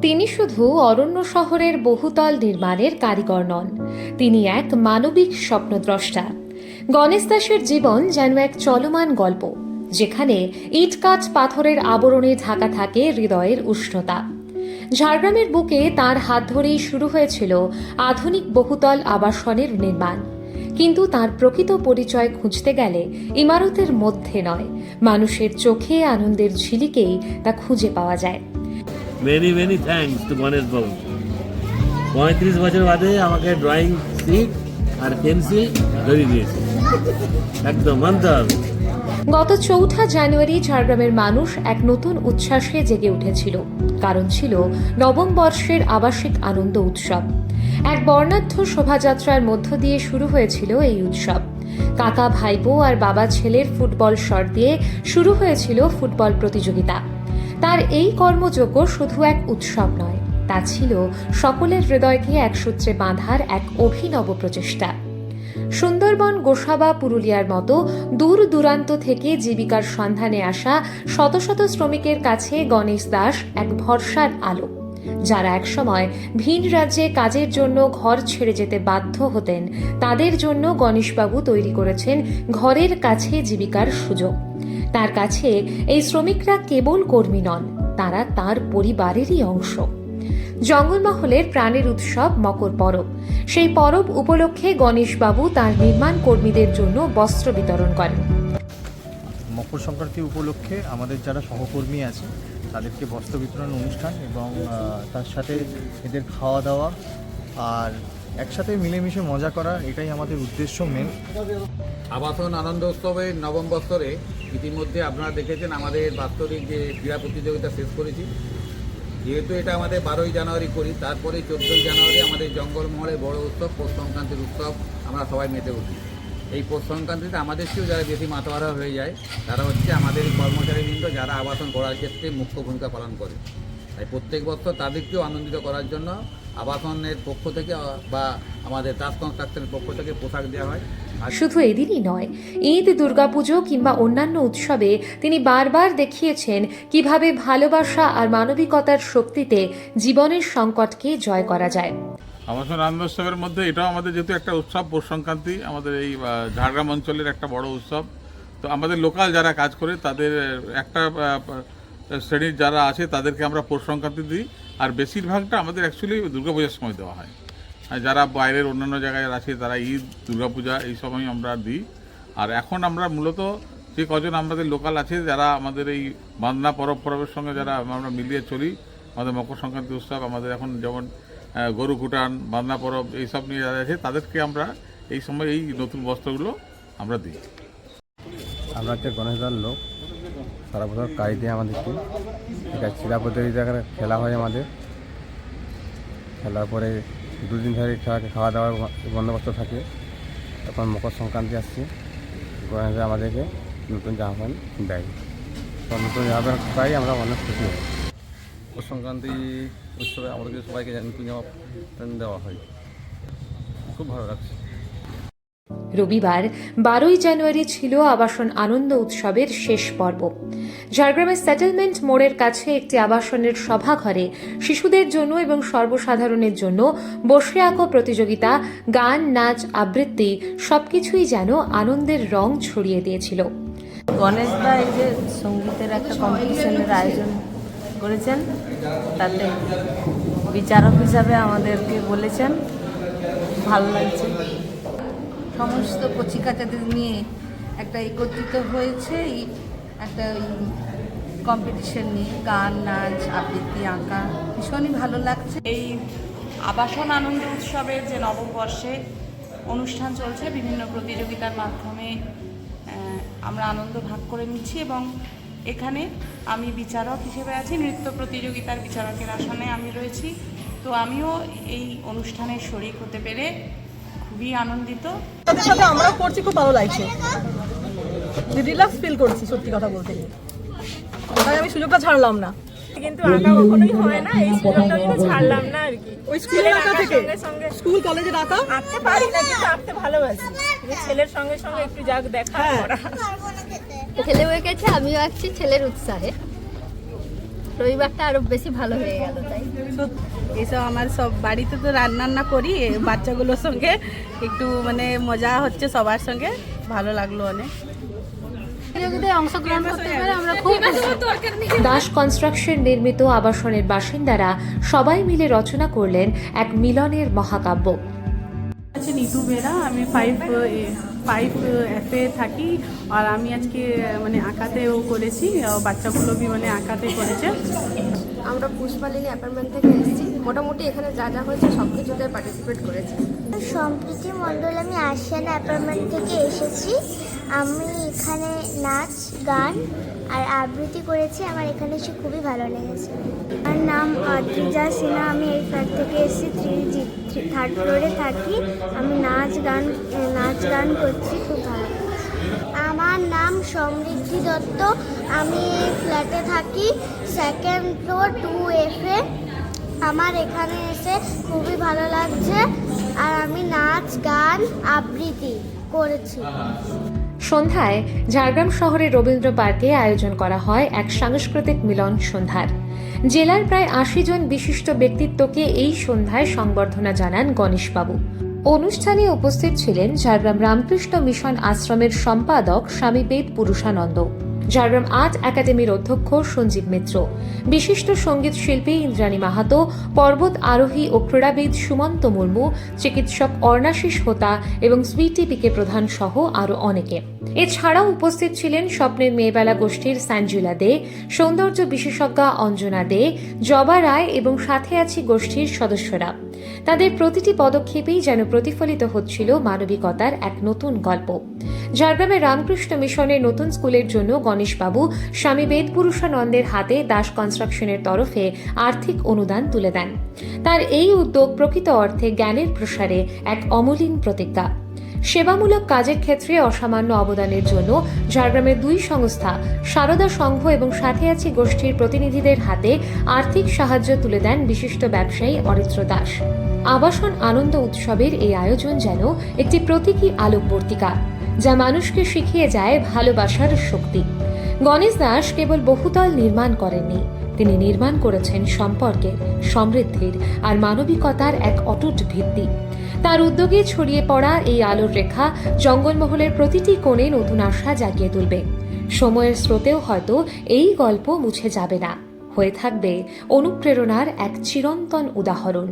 তিনি শুধু অরণ্য শহরের বহুতল নির্মাণের কারিগর নন, তিনি এক মানবিক স্বপ্নদ্রষ্টা। গণেশ দাসের জীবন যেন এক চলমান গল্প, যেখানে ইট কাঠ পাথরের আবরণে ঢাকা থাকে হৃদয়ের উষ্ণতা। ঝাড়গ্রামের বুকে তার হাত ধরেই শুরু হয়েছিল আধুনিক বহুতল আবাসনের নির্মাণ। কিন্তু তার প্রকৃত পরিচয় খুঁজতে গেলে ইমারতের মধ্যে নয়, মানুষের চোখে আনন্দের ঝিলিকেই তা খুঁজে পাওয়া যায়। মেনি থ্যাঙ্কস টু গণেশ বাবু। 35 বছর বাদে আমাকে ড্রয়িং শিট আর পেন্সিল ধরিয়ে দিয়েছে, একদম মানতে হবে। গত 4 জানুয়ারি ঝাড়গ্রামের মানুষ এক নতুন উচ্ছ্বাসে জেগে উঠেছিল, কারণ ছিল নবম বর্ষের আবাসিক আনন্দ উৎসব। এক বর্ণাঢ্য শোভাযাত্রার মধ্য দিয়ে শুরু হয়েছিল এই উৎসব। কাকা ভাইপো আর বাবা ছেলের ফুটবল শট দিয়ে শুরু হয়েছিল ফুটবল প্রতিযোগিতা। তার এই কর্মযজ্ঞ শুধু এক উৎসব নয়, তা ছিল সকলের হৃদয়কে এক সূত্রে বাঁধার এক অভিনব প্রচেষ্টা। সুন্দরবন, গোসাবা, পুরুলিয়ার মতো দূর দূরান্ত থেকে জীবিকার সন্ধানে আসা শত শত শ্রমিকের কাছে গণেশ দাস এক ভরসার আলো, যারা একসময় ভিন রাজ্যে কাজের জন্য ঘর ছেড়ে যেতে বাধ্য হতেন। তাদের জন্য গণেশবাবু তৈরি করেছেন ঘরের কাছে জীবিকার সুযোগ। তার কাছে এই শ্রমিকরা কেবল কর্মী নন, তারা তার পরিবারেরই অংশ। জঙ্গলমহলের প্রাণের উৎসব মকর পরব। সেই পরব উপলক্ষে গণেশবাবু তার নির্মাণ কর্মীদের জন্য বস্ত্র বিতরণ করেন। মকর সংক্রান্তি উপলক্ষে আমাদের যারা সহকর্মী আছে তাদেরকে বস্ত্র বিতরণ অনুষ্ঠান এবং তার সাথে এদের খাওয়া দাওয়া আর একসাথে মিলেমিশে মজা করা, এটাই আমাদের উদ্দেশ্য মেন। আবাসন আনন্দ উৎসবের নবম বৎসরে ইতিমধ্যে আপনারা দেখেছেন আমাদের বাৎসরিক যে ক্রীড়া প্রতিযোগিতা শেষ করেছি। যেহেতু এটা আমাদের 12ই জানুয়ারি করি, তারপরে 14ই জানুয়ারি আমাদের জঙ্গলমহলে বড় উৎসব পৌষ সংক্রান্তির উৎসব আমরা সবাই মেতে উঠি। এই পৌষ সংক্রান্তিতে আমাদের চেয়েও যারা বেশি মাতোয়ারা হয়ে যায় তারা হচ্ছে আমাদের কর্মচারীবৃন্দ, যারা আবাসন করার ক্ষেত্রে মুখ্য ভূমিকা পালন করে। তাই প্রত্যেক বছর তাদেরকেও আনন্দিত করার জন্য আবাসনের পক্ষ থেকে বা আমাদের তাজ কনস্ট্রাকশনের পক্ষ থেকে পোশাক দেওয়া হয়। শুধু এদিনই নয়, ঈদ, দুর্গাপুজো কিংবা অন্যান্য উৎসবে তিনি বারবার দেখিয়েছেন কিভাবে ভালোবাসা আর মানবিকতার শক্তিতে জীবনের সংকটকে জয় করা যায়। আবাসন আনন্দ উৎসবের মধ্যে এটাও আমাদের যেহেতু একটা উৎসব, পৌষ সংক্রান্তি আমাদের এই ঝাড়গ্রাম অঞ্চলের একটা বড় উৎসব। তো আমাদের লোকাল যারা কাজ করে তাদের একটা শ্রেণীর যারা আছে তাদেরকে আমরা পৌষ সংক্রান্তি দিই, আর বেশিরভাগটা আমাদের অ্যাকচুয়ালি দুর্গাপূজার সময় দেওয়া হয়। যারা বাইরের অন্যান্য জায়গায় আছে তারা ঈদ, দুর্গাপূজা এই সময় আমরা দিই। আর এখন আমরা মূলত যে কজন আমাদের লোকাল আছে যারা আমাদের এই বাঁধনা পরবের সঙ্গে যারা আমরা মিলিয়ে চলি, আমাদের মকর সংক্রান্তি উৎসব, আমাদের এখন যেমন গরু কুটান, বাঁধনা পরব এইসব নিয়ে যারা আছে তাদেরকে আমরা এই সময় এই নতুন বস্ত্রগুলো আমরা দিই। আমরা হচ্ছে গণেশদার লোক, সারা বছর কাজ দিয়ে আমাদেরকে। এটা ক্রীড়া প্রতিযোগিতা খেলা হয় আমাদের। খেলার পরে 2 দিন ধরে খাওয়া দাওয়ার বন্দোবস্ত থাকে। এখন মকর সংক্রান্তি আসছে, গণেশ আমাদেরকে নতুন জামা প্যান্ট দেয়। তো নতুন জামা প্যান্ট পাই, আমরা অনেক খুশি হই। মকর সংক্রান্তি উৎসবে আমাদেরকে সবাইকে নতুন জামা প্যান্ট দেওয়া হয়, খুব ভালো লাগছে। রবিবার 12ই জানুয়ারি ছিল আবাসন আনন্দ উৎসবের শেষ পর্ব। ঝাড়গ্রামের সেটেলমেন্ট মোড়ের কাছে একটি আবাসনের সভাঘরে শিশুদের জন্য এবং সর্বসাধারণের জন্য বসে আঁকো প্রতিযোগিতা, গান, নাচ, আবৃত্তি সবকিছুই যেন আনন্দের রং ছড়িয়ে দিয়েছিল। গণেশ দা এই যে সঙ্গীতের একটা কম্পিটিশনের আয়োজন করেছেন, তাতে বিচারক হিসাবে আমাদেরকে বলেছেন, ভালো লাগছে। সমস্ত কচিকাচাদের নিয়ে একটা একত্রিত হয়েছে এই একটা কম্পিটিশন নিয়ে, গান, নাচ, আবৃত্তি, আঁকা, ভীষণই ভালো লাগছে। এই আবাসন আনন্দ উৎসবের যে নববর্ষে অনুষ্ঠান চলছে, বিভিন্ন প্রতিযোগিতার মাধ্যমে আমরা আনন্দ ভাগ করে নিচ্ছি এবং এখানে আমি বিচারক হিসেবে আছি, নৃত্য প্রতিযোগিতার বিচারকের আসনে আমি রয়েছি। তো আমিও এই অনুষ্ঠানে শরিক হতে পেরে খুবই আনন্দিত। তাদের সাথে আমরাও করছি, খুব ভালো লাগছে, রিল্যাক্স ফিল করছি সত্যি কথা বলতে। তাই আমি সুযোগটা ছাড়লাম না, কিন্তু আঁকা কখনোই হয় না, এই সুযোগটা কিন্তু ছাড়লাম না আর কি। ওই স্কুলের আঁকা থেকে স্কুল কলেজের আঁকা আঁকতে পারি না, কিন্তু আঁকতে ভালোবাসি। ছেলের সঙ্গে সঙ্গে একটু যাক দেখা করা। ছেলে হয়ে গেছে, আমিও আঁকছি ছেলের উৎসাহে। রবিবারটা আরো বেশি ভালো হয়ে গেল তাই এইসব আমার সব বাড়িতে তো রান্না করি বাচ্চাগুলোর সঙ্গে একটু মানে মজা হচ্ছে সবার সঙ্গে ভালো লাগলো অনেক অংশগ্রহণ করতে পারে আমরা খুব দাস কনস্ট্রাকশন নির্মিত আবাসনের বাসিন্দারা সবাই মিলে রচনা করলেন এক মিলনের মহাকাব্য। আছে নিতু বেরা, আমি 5F-এ থাকি আর আমি আজকে মানে আঁকাতেও করেছি, বাচ্চাগুলো বি মানে আঁকাতে করেছে। আমরা পুষ্পালিনী অ্যাপার্টমেন্ট থেকে এসেছি, মোটামুটি এখানে যা যা হয়েছে সব কিছুতে পার্টিসিপেট করেছি। সম্প্রীতি মণ্ডল, আমি আসিয়ান অ্যাপার্টমেন্ট থেকে এসেছি। আমি এখানে নাচ গান আর আবৃত্তি করেছি, আমার এখানে এসে খুবই ভালো লেগেছে। আমার নাম অদ্রিজা সিনহা, আমি এই ফ্ল্যাট থেকে এসেছি, 3rd ফ্লোরে থাকি। আমি নাচ গান করছি, খুব ভালো লাগছে। আমার নাম সমৃদ্ধি দত্ত, আমি এই ফ্ল্যাটে থাকি, 2nd ফ্লোর 2F-এ। আমার এখানে এসে খুবই ভালো লাগছে আর আমি নাচ গান আবৃত্তি করেছি। সন্ধ্যায় ঝাড়গ্রাম শহরের রবীন্দ্র পার্কে আয়োজন করা হয় এক সাংস্কৃতিক মিলন সন্ধ্যার। জেলার প্রায় 80 জন বিশিষ্ট ব্যক্তিত্বকে এই সন্ধ্যায় সংবর্ধনা জানান গণেশবাবু। অনুষ্ঠানে উপস্থিত ছিলেন ঝাড়গ্রাম রামকৃষ্ণ মিশন আশ্রমের সম্পাদক স্বামী বেদ পুরুষানন্দ, ঝাড়গ্রাম আর্ট একাডেমির অধ্যক্ষ সঞ্জীব মিত্র, বিশিষ্ট সঙ্গীত শিল্পী ইন্দ্রাণী মাহাতো, পর্বত আরোহী ও ক্রীড়াবিদ সুমন্ত মুর্মু, চিকিৎসক অর্ণাশিস হোতা এবং সুইটি পিকে প্রধান সহ আরও অনেকে। এছাড়াও উপস্থিত ছিলেন স্বপ্নের মেয়েবেলা গোষ্ঠীর সঞ্জুলা দে, সৌন্দর্য বিশেষজ্ঞা অঞ্জনা দে, জবা রায় এবং সাথে আছি গোষ্ঠীর সদস্যরা। তাদের প্রতিটি পদক্ষেপেই যেন প্রতিফলিত হচ্ছিল মানবিকতার এক নতুন গল্প। ঝাড়গ্রামের রামকৃষ্ণ মিশনের নতুন স্কুলের জন্য গণেশবাবু স্বামী বেদ পুরুষানন্দের হাতে দাস কনস্ট্রাকশনের তরফে আর্থিক অনুদান তুলে দেন। তার এই উদ্যোগ প্রকৃত অর্থে জ্ঞানের প্রসারে এক অমলিন প্রতিজ্ঞা। সেবামূলক কাজের ক্ষেত্রে অসামান্য অবদানের জন্য ঝাড়গ্রামের 2 সংস্থা সারদা সংঘ এবং সাথে আছি গোষ্ঠীর প্রতিনিধিদের হাতে আর্থিক সাহায্য তুলে দেন বিশিষ্ট ব্যবসায়ী অরিত্র দাস। আবাসন আনন্দ উৎসবের এই আয়োজন যেন একটি প্রতীকী আলোকবর্তিকা, যা মানুষকে শিখিয়ে যায় ভালোবাসার শক্তি। গণেশ দাস কেবল বহুতল নির্মাণ করেননি, তিনি নির্মাণ করেছেন সম্পর্কের, সমৃদ্ধির আর মানবিকতার এক অটুট ভিত্তি। তার উদ্যোগে ছড়িয়ে পড়া এই আলোর রেখা জঙ্গলমহলের প্রতিটি কোণে নতুন আশা জাগিয়ে তুলবে। সময়ের স্রোতেও হয়তো এই গল্প মুছে যাবে না, হয়ে থাকবে অনুপ্রেরণার এক চিরন্তন উদাহরণ।